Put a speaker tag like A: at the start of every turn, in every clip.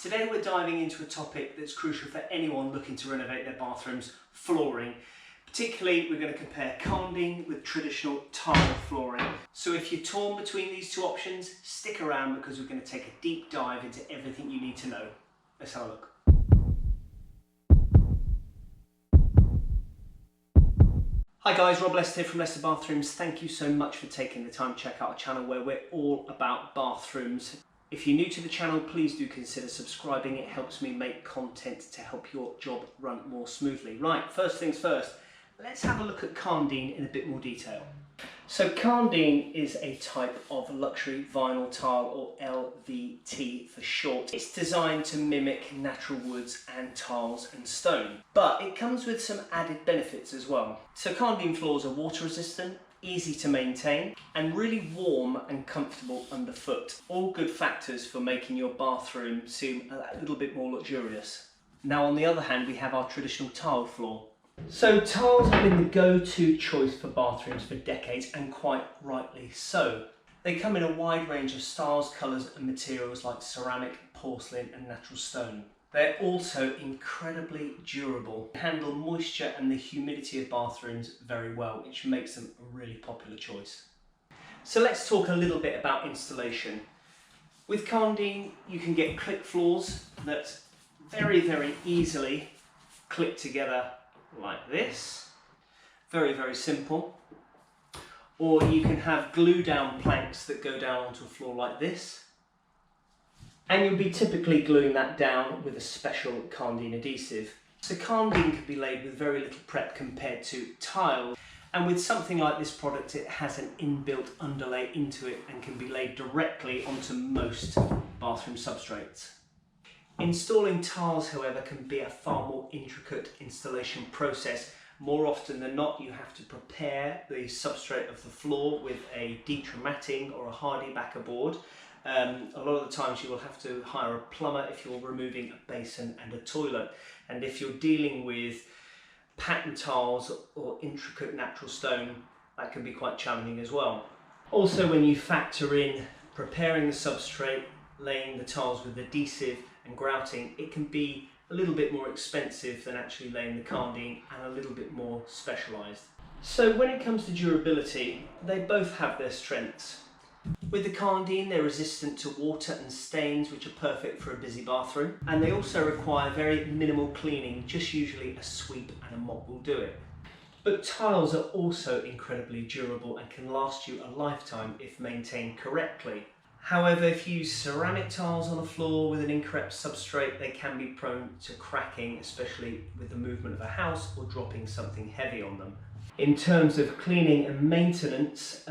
A: Today we're diving into a topic that's crucial for anyone looking to renovate their bathrooms: flooring. Particularly, we're going to compare Karndean with traditional tile flooring. So if you're torn between these two options, stick around because we're going to take a deep dive into everything you need to know. Let's have a look. Hi guys, Rob Lester here from Lester Bathrooms. Thank you so much for taking the time to check out our channel where we're all about bathrooms. If you're new to the channel, please do consider subscribing. It helps me make content to help your job run more smoothly. Right, first things first, let's have a look at Karndean in a bit more detail. So Karndean is a type of luxury vinyl tile, or LVT for short. It's designed to mimic natural woods and tiles and stone, but it comes with some added benefits as well. So Karndean floors are water resistant, easy to maintain, and really warm and comfortable underfoot. All good factors for making your bathroom seem a little bit more luxurious. Now on the other hand, we have our traditional tile floor. So tiles have been the go-to choice for bathrooms for decades, and quite rightly so. They come in a wide range of styles, colours and materials like ceramic, porcelain and natural stone. They're also incredibly durable, handle moisture and the humidity of bathrooms very well, which makes them a really popular choice. So let's talk a little bit about installation. With Karndean, you can get click floors that very easily click together like this. Very simple. Or you can have glue down planks that go down onto a floor like this. And you'll be typically gluing that down with a special Karndean adhesive. So Karndean can be laid with very little prep compared to tile. And with something like this product, it has an inbuilt underlay into it and can be laid directly onto most bathroom substrates. Installing tiles, however, can be a far more intricate installation process. More often than not, you have to prepare the substrate of the floor with a detraumating or a hardy backer board. A lot of the times you will have to hire a plumber if you're removing a basin and a toilet. And if you're dealing with pattern tiles or intricate natural stone, that can be quite challenging as well. Also, when you factor in preparing the substrate, laying the tiles with adhesive and grouting, it can be a little bit more expensive than actually laying the Karndean, and a little bit more specialised. So when it comes to durability, they both have their strengths. With the Karndean, they're resistant to water and stains, which are perfect for a busy bathroom, and they also require very minimal cleaning, just usually a sweep and a mop will do it. But tiles are also incredibly durable and can last you a lifetime if maintained correctly. However, if you use ceramic tiles on a floor with an incorrect substrate, they can be prone to cracking, especially with the movement of a house or dropping something heavy on them. In terms of cleaning and maintenance,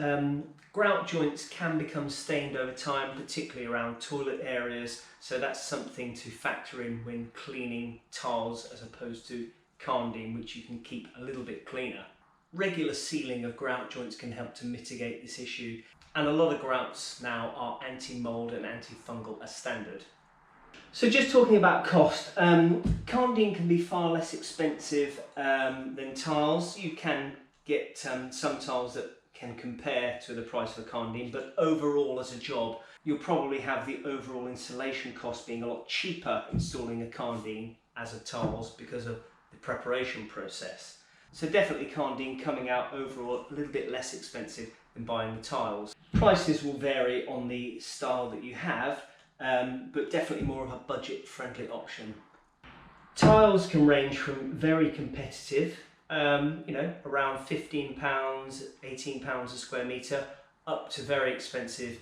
A: grout joints can become stained over time, particularly around toilet areas, so that's something to factor in when cleaning tiles as opposed to Karndean, which you can keep a little bit cleaner. Regular sealing of grout joints can help to mitigate this issue, and a lot of grouts now are anti-mold and anti-fungal as standard. So just talking about cost, Karndean can be far less expensive than tiles. You can get some tiles that can compare to the price of a Karndean, but overall as a job, you'll probably have the overall installation cost being a lot cheaper installing a Karndean as a tiles because of the preparation process. So definitely Karndean coming out overall a little bit less expensive than buying the tiles. Prices will vary on the style that you have, but definitely more of a budget-friendly option. Tiles can range from very competitive, around £15, £18 a square metre, up to very expensive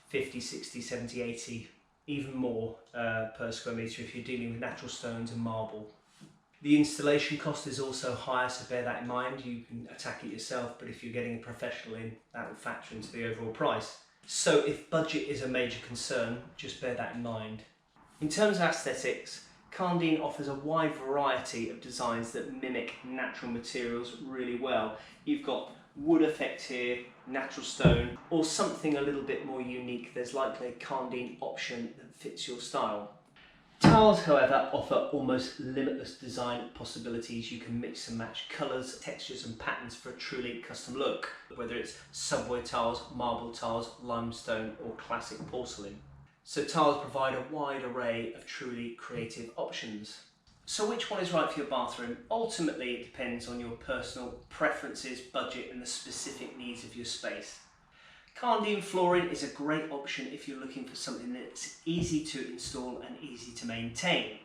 A: 50, 60, 70, 80, even more per square metre if you're dealing with natural stones and marble. The installation cost is also higher, so bear that in mind. You can attack it yourself, but if you're getting a professional in, that will factor into the overall price. So if budget is a major concern, just bear that in mind. In terms of aesthetics, Karndean offers a wide variety of designs that mimic natural materials really well. You've got wood effect here, natural stone, or something a little bit more unique. There's likely a Karndean option that fits your style. Tiles, however, offer almost limitless design possibilities. You can mix and match colours, textures and patterns for a truly custom look, whether it's subway tiles, marble tiles, limestone or classic porcelain. So Tiles provide a wide array of truly creative options. So which one is right for your bathroom? Ultimately, it depends on your personal preferences, budget and the specific needs of your space. Karndean flooring is a great option if you're looking for something that's easy to install and easy to maintain.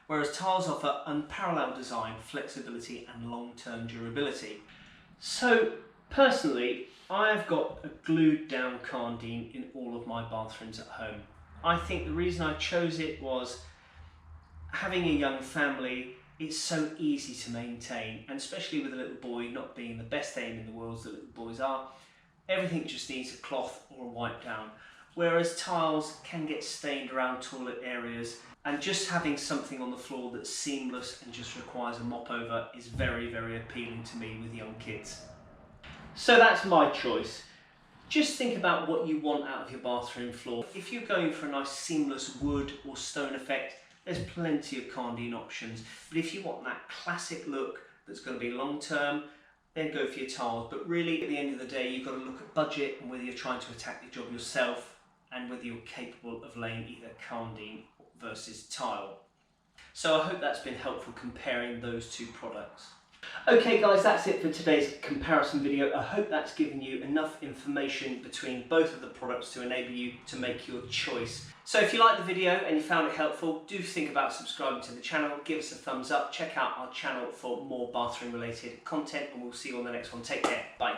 A: Whereas Tiles offer unparalleled design, flexibility and long-term durability. So personally, I have got a glued down Karndean in all of my bathrooms at home. I think the reason I chose it was having a young family, it's so easy to maintain, and especially with a little boy not being the best aim in the world as the little boys are, everything just needs a cloth or a wipe down. Whereas Tiles can get stained around toilet areas, and just having something on the floor that's seamless and just requires a mop over is very, very appealing to me with young kids. So that's my choice. Just think about what you want out of your bathroom floor. If you're going for a nice seamless wood or stone effect, there's plenty of Karndean options. But if you want that classic look that's going to be long term, then go for your Tiles. But really, at the end of the day, you've got to look at budget and whether you're trying to attack the job yourself and whether you're capable of laying either Karndean versus Tile. So I hope that's been helpful comparing those two products. Okay guys, that's it for today's comparison video. I hope that's given you enough information between both of the products to enable you to make your choice. So if you liked the video and you found it helpful, do think about subscribing to the channel, give us a thumbs up, check out our channel for more bathroom related content, and we'll see you on the next one. Take care, bye.